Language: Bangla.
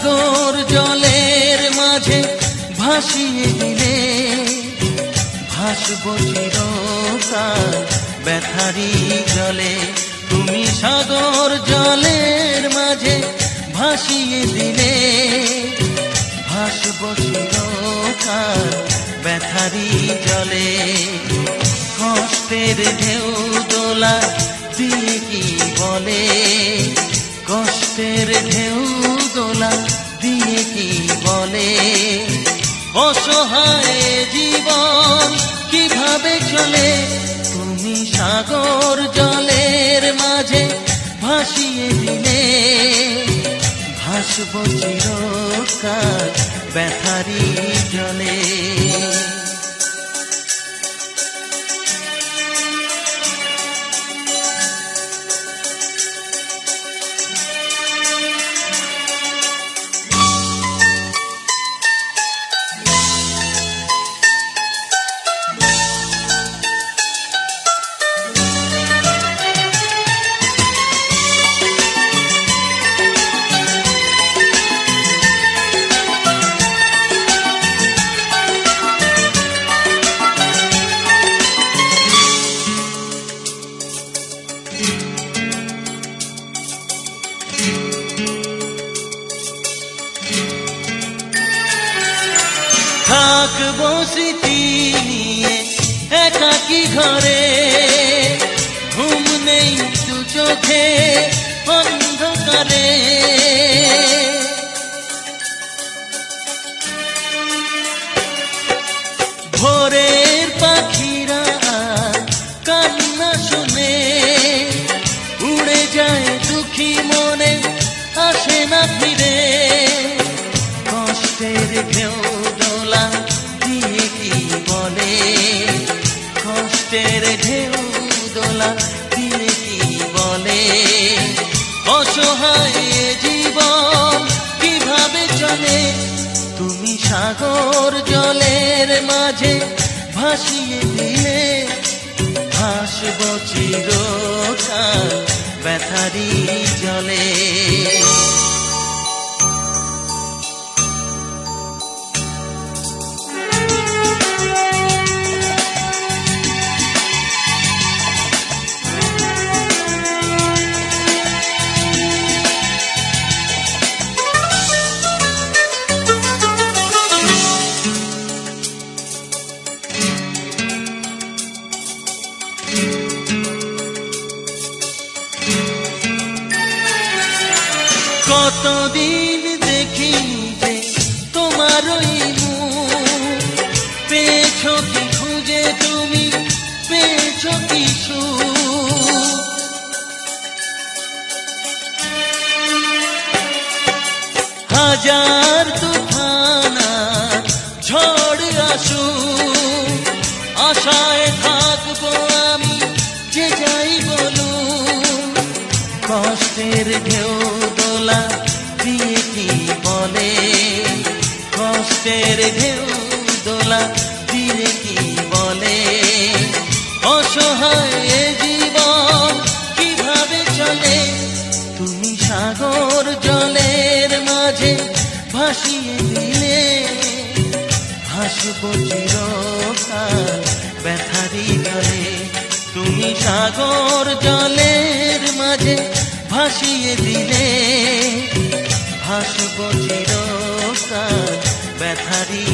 সাগর জলের মাঝে ভাসিয়ে দিলে ভাসব চিরকাল ব্যথারি জলে। তুমি সাগর জলের মাঝে ভাসিয়ে দিলে ভাসব চিরকাল ব্যথারি জলে। কষ্টের ঢেউ দোলা দিয়ে কি বলে, কষ্টের ঢেউ দোলা দিয়ে কি বলে, অসহায় জীবন কিভাবে চলে। তুমি সাগর জলের মাঝে ভাসিয়ে দিলে ভাসব চিরকাল ব্যথারি জলে। থাকবো স্মৃতি নিয়ে একাকী ঘরে, ঘুম নেই দু চোখে অন্ধকারে। ভোরের পাখিরা কান্না শুনে উড়ে যায় দুঃখী মনে আসে না ফিরে। কষ্টের ঢেউ দোলা দিয়ে কি বলে, কষ্টের ঢেউ দোলা দিয়ে কি বলে, অসহায় জীবন কিভাবে চলে। তুমি সাগর জলের মাঝে ভাসিয়ে দিলে ভাসব চিরকাল ব্যথারি জলে। কতদিন দেখিনি যে তোমার ওই মুখ, পেয়েছ কি খুঁজে তুমি, পেয়েছ কি সুখ। হাজার তুফান ঝড় আসুক, আশায় থাকবো আমি যে যাই বলুন। কষ্টের ঢেউ দোলা দিয়ে কি বলে, কষ্টের ঢেউ দোলা দিয়ে কি বলে, অসহায় জীবন কিভাবে চলে। তুমি সাগর জলের মাঝে ভাসিয়ে দিলে ভাসব চিরকাল ব্যথারি জলে। তুমি সাগর জলের মাঝে ভাসিয়ে দিলে ভাসব চিরকাল ব্যথারি